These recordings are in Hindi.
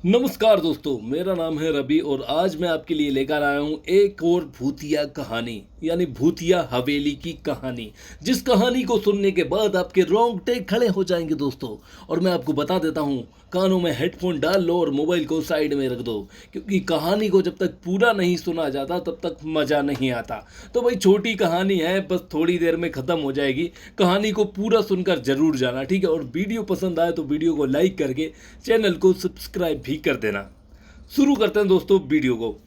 नमस्कार दोस्तों, मेरा नाम है रवि और आज मैं आपके लिए लेकर आया हूँ एक और भूतिया कहानी यानी भूतिया हवेली की कहानी। जिस कहानी को सुनने के बाद आपके रोंगटे खड़े हो जाएंगे दोस्तों। और मैं आपको बता देता हूँ, कानों में हेडफोन डाल लो और मोबाइल को साइड में रख दो, क्योंकि कहानी को जब तक पूरा नहीं सुना जाता तब तक मज़ा नहीं आता। तो भाई छोटी कहानी है, बस थोड़ी देर में ख़त्म हो जाएगी। कहानी को पूरा सुनकर ज़रूर जाना, ठीक है। और वीडियो पसंद आए तो वीडियो को लाइक करके चैनल को सब्सक्राइब भी कर देना। शुरू करते हैं दोस्तों वीडियो को।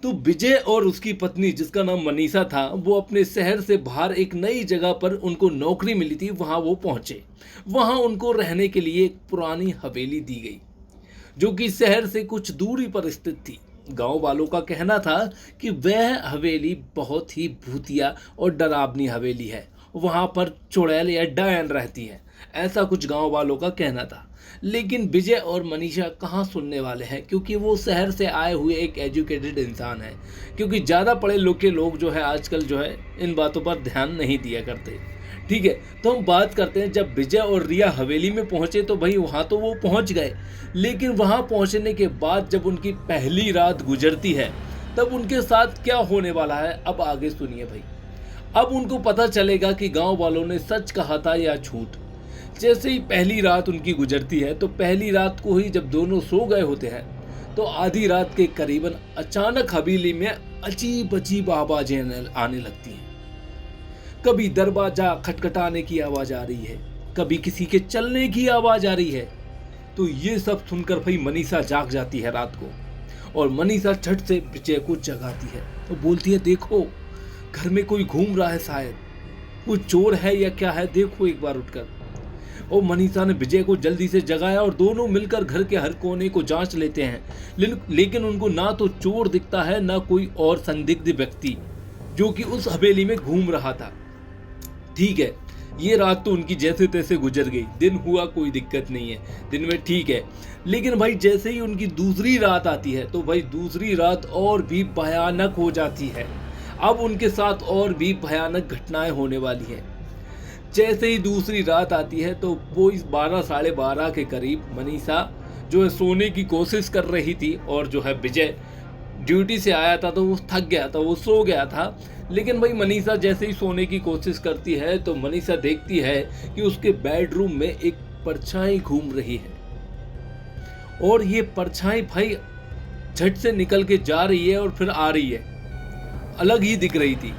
तो विजय और उसकी पत्नी, जिसका नाम मनीषा था, वो अपने शहर से बाहर एक नई जगह पर उनको नौकरी मिली थी, वहां वो पहुंचे। वहां उनको रहने के लिए एक पुरानी हवेली दी गई, जो कि शहर से कुछ दूरी पर स्थित थी। गांव वालों का कहना था कि वह हवेली बहुत ही भूतिया और डरावनी हवेली है। वहां पर चुड़ैल या डायन रहती है, ऐसा कुछ गांव वालों का कहना था। लेकिन विजय और मनीषा कहाँ सुनने वाले हैं, क्योंकि वो शहर से आए हुए एक एजुकेटेड इंसान है। क्योंकि ज़्यादा पढ़े लोग के लोग जो है आजकल जो है इन बातों पर ध्यान नहीं दिया करते, ठीक है। तो हम बात करते हैं, जब विजय और रिया हवेली में पहुंचे तो भाई वहां तो वो पहुंच गए, लेकिन वहां पहुंचने के बाद जब उनकी पहली रात गुजरती है तब उनके साथ क्या होने वाला है अब आगे सुनिए भाई। अब उनको पता चलेगा कि गांव वालों ने सच कहा था या झूठ। जैसे ही पहली रात उनकी गुजरती है तो पहली रात को ही जब दोनों सो गए होते हैं तो आधी रात के करीबन अचानक हवेली में अजीब अजीब आवाजें आने लगती हैं। कभी दरवाजा खटखटाने की आवाज आ रही है, कभी किसी के चलने की आवाज आ रही है। तो ये सब सुनकर भाई मनीषा जाग जाती है रात को, और मनीषा झट से विजय को जगाती है। तो बोलती है, देखो घर में कोई घूम रहा है, शायद वो चोर है या क्या है, देखो एक बार उठकर। और मनीषा ने विजय को जल्दी से जगाया और दोनों मिलकर घर के हर कोने को जांच लेते हैं, लेकिन उनको ना तो चोर दिखता है ना कोई और संदिग्ध व्यक्ति जो कि उस हवेली में घूम रहा था। ठीक है, ये रात तो उनकी जैसे तैसे गुजर गई, दिन हुआ कोई दिक्कत नहीं है, दिन में ठीक है। लेकिन भाई जैसे ही उनकी दूसरी रात आती है तो भाई दूसरी रात और भी भयानक हो जाती है। अब उनके साथ और भी भयानक घटनाएं होने वाली है। जैसे ही दूसरी रात आती है तो वो इस 12 साढ़े 12 के करीब मनीषा जो है सोने की कोशिश कर रही थी, और जो है विजय ड्यूटी से आया था तो वो थक गया था, वो सो गया था। लेकिन भाई मनीषा जैसे ही सोने की कोशिश करती है तो मनीषा देखती है कि उसके बेडरूम में एक परछाई घूम रही है, और ये परछाई भाई झट से निकल के जा रही है और फिर आ रही है, अलग ही दिख रही थी।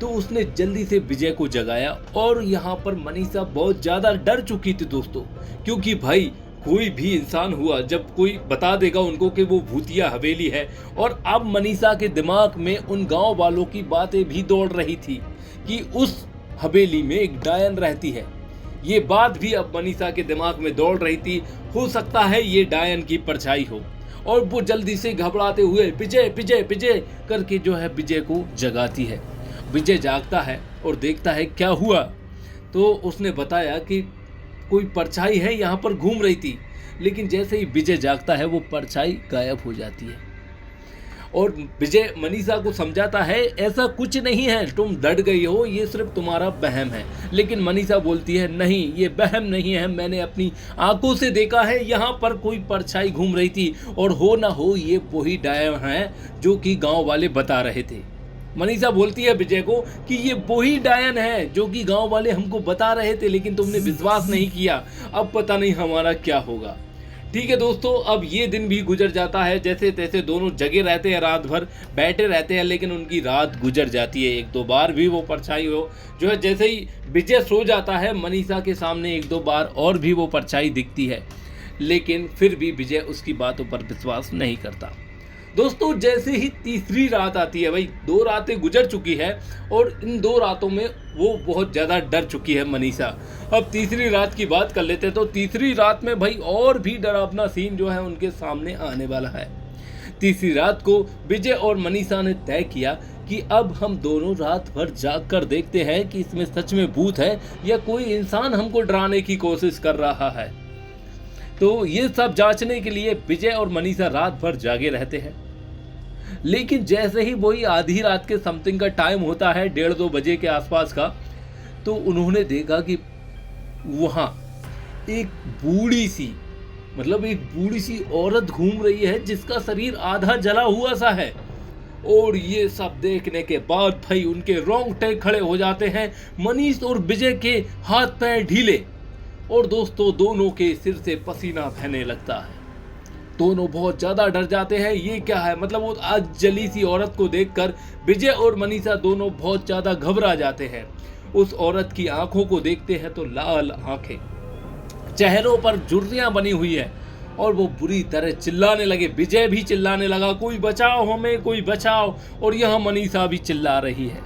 तो उसने जल्दी से विजय को जगाया, और यहाँ पर मनीषा बहुत ज़्यादा डर चुकी थी दोस्तों, क्योंकि भाई कोई भी इंसान हुआ जब कोई बता देगा उनको कि वो भूतिया हवेली है। और अब मनीषा के दिमाग में उन गांव वालों की बातें भी दौड़ रही थी कि उस हवेली में एक डायन रहती है। ये बात भी अब मनीषा के दिमाग में दौड़ रही थी, हो सकता है ये डायन की परछाई हो। और वो जल्दी से घबराते हुए विजय विजय विजय करके जो है विजय को जगाती है। विजय जागता है और देखता है क्या हुआ। तो उसने बताया कि कोई परछाई है यहाँ पर घूम रही थी, लेकिन जैसे ही विजय जागता है वो परछाई गायब हो जाती है। और विजय मनीषा को समझाता है, ऐसा कुछ नहीं है, तुम डर गई हो, ये सिर्फ तुम्हारा वहम है। लेकिन मनीषा बोलती है, नहीं ये वहम नहीं है, मैंने अपनी आंखों से देखा है, यहाँ पर कोई परछाई घूम रही थी, और हो ना हो ये वही डायन है जो कि गाँव वाले बता रहे थे। मनीषा बोलती है विजय को कि ये वही डायन है जो कि गांव वाले हमको बता रहे थे, लेकिन तुमने विश्वास नहीं किया, अब पता नहीं हमारा क्या होगा। ठीक है दोस्तों, अब ये दिन भी गुजर जाता है। जैसे तैसे दोनों जगे रहते हैं, रात भर बैठे रहते हैं, लेकिन उनकी रात गुजर जाती है। एक दो बार भी वो परछाई हो जो है, जैसे ही विजय सो जाता है मनीषा के सामने एक दो बार और भी वो परछाई दिखती है, लेकिन फिर भी विजय उसकी बातों पर विश्वास नहीं करता। दोस्तों जैसे ही तीसरी रात आती है, भाई 2 रातें गुजर चुकी है और इन 2 रातों में वो बहुत ज़्यादा डर चुकी है मनीषा। अब तीसरी रात की बात कर लेते हैं। तो तीसरी रात में भाई और भी डरावना सीन जो है उनके सामने आने वाला है। तीसरी रात को विजय और मनीषा ने तय किया कि अब हम दोनों रात भर जाग कर देखते हैं कि इसमें सच में भूत है या कोई इंसान हमको डराने की कोशिश कर रहा है। तो ये सब जांचने के लिए विजय और मनीषा रात भर जागे रहते हैं। लेकिन जैसे ही वही आधी रात के समथिंग का टाइम होता है, 1:30-2 बजे के आसपास का, तो उन्होंने देखा कि वहाँ एक बूढ़ी सी मतलब एक बूढ़ी सी औरत घूम रही है जिसका शरीर आधा जला हुआ सा है। और ये सब देखने के बाद भाई उनके रोंगटे खड़े हो जाते हैं। मनीष और विजय के हाथ पैर ढीले और दोस्तों दोनों के सिर से पसीना बहने लगता है। दोनों बहुत ज्यादा डर जाते हैं। ये क्या है, मतलब वो आज जली सी औरत को देखकर विजय और मनीषा दोनों बहुत ज्यादा घबरा जाते हैं। उस औरत की आंखों को देखते हैं तो लाल आंखें, चेहरों पर झुर्रियां बनी हुई है और वो बुरी तरह चिल्लाने लगे। विजय भी चिल्लाने लगा, कोई बचाओ हमें, कोई बचाओ। और यह मनीषा भी चिल्ला रही है।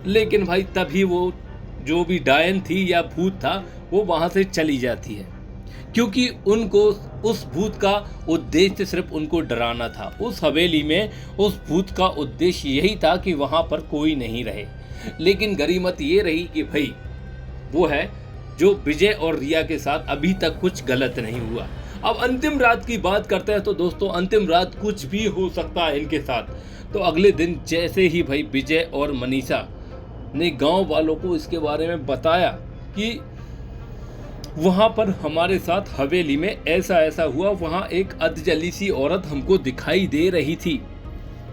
लेकिन भाई तभी वो जो भी डायन थी या भूत था वो वहां से चली जाती है, क्योंकि उनको उस भूत का उद्देश्य सिर्फ उनको डराना था। उस हवेली में उस भूत का उद्देश्य यही था कि वहां पर कोई नहीं रहे। लेकिन गरीमत ये रही कि भाई वो है जो विजय और रिया के साथ अभी तक कुछ गलत नहीं हुआ। अब अंतिम रात की बात करते हैं तो दोस्तों अंतिम रात कुछ भी हो सकता है इनके साथ। तो अगले दिन जैसे ही भाई विजय और मनीषा ने गांव वालों को इसके बारे में बताया कि वहां पर हमारे साथ हवेली में ऐसा ऐसा हुआ, वहां एक अधजली सी औरत हमको दिखाई दे रही थी,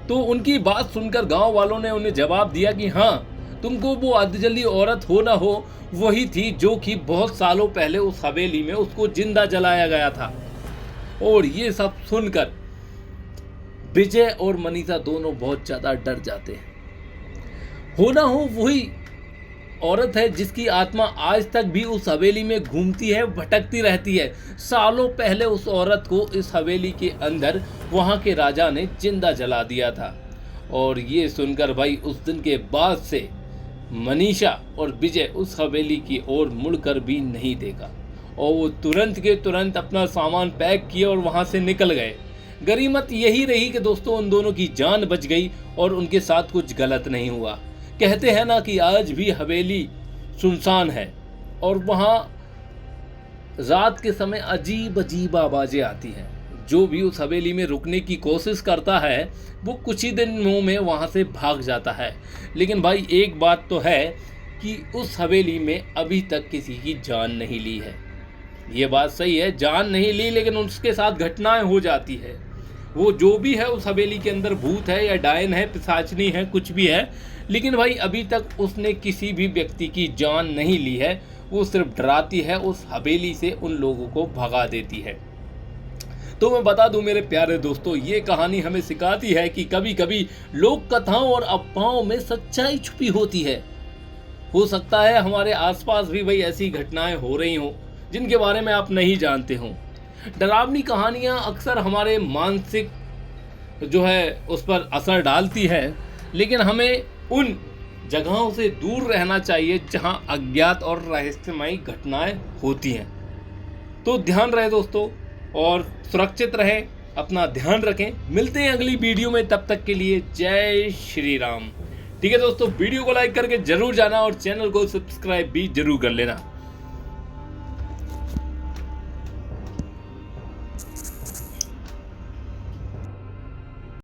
तो उनकी बात सुनकर गांव वालों ने उन्हें जवाब दिया कि हाँ, तुमको वो अधजली औरत हो ना हो वही थी जो कि बहुत सालों पहले उस हवेली में उसको जिंदा जलाया गया था। और ये सब सुनकर विजय और मनीषा दोनों बहुत ज्यादा डर जाते हैं। हो ना हो वही औरत है जिसकी आत्मा आज तक भी उस हवेली में घूमती है, भटकती रहती है। सालों पहले उस औरत को इस हवेली के अंदर वहां के राजा ने जिंदा जला दिया था। और ये सुनकर भाई उस दिन के बाद से मनीषा और विजय उस हवेली की ओर मुड़कर भी नहीं देखा और वो तुरंत के तुरंत अपना सामान पैक किया और वहां से निकल गए। गरीमत यही रही कि दोस्तों उन दोनों की जान बच गई और उनके साथ कुछ गलत नहीं हुआ। कहते हैं ना कि आज भी हवेली सुनसान है और वहां रात के समय अजीब अजीब आवाजें आती हैं। जो भी उस हवेली में रुकने की कोशिश करता है वो कुछ ही दिनों में वहां से भाग जाता है। लेकिन भाई एक बात तो है कि उस हवेली में अभी तक किसी की जान नहीं ली है। ये बात सही है, जान नहीं ली, लेकिन उसके साथ घटनाएं हो जाती है। वो जो भी है उस हवेली के अंदर भूत है या डायन है, पिशाचनी है, कुछ भी है, लेकिन भाई अभी तक उसने किसी भी व्यक्ति की जान नहीं ली है। वो सिर्फ डराती है, उस हवेली से उन लोगों को भगा देती है। तो मैं बता दूं मेरे प्यारे दोस्तों, ये कहानी हमें सिखाती है कि कभी कभी लोक कथाओं और अफवाहों में सच्चाई छुपी होती है। हो सकता है हमारे आसपास भी भाई ऐसी घटनाएं हो रही हों जिनके बारे में आप नहीं जानते हो। डरावनी कहानियां अक्सर हमारे मानसिक जो है उस पर असर डालती है, लेकिन हमें उन जगहों से दूर रहना चाहिए जहां अज्ञात और रहस्यमयी घटनाएं होती हैं। तो ध्यान रहे दोस्तों और सुरक्षित रहें, अपना ध्यान रखें। मिलते हैं अगली वीडियो में, तब तक के लिए जय श्री राम। ठीक है दोस्तों, वीडियो को लाइक करके जरूर जाना और चैनल को सब्सक्राइब भी जरूर कर लेना।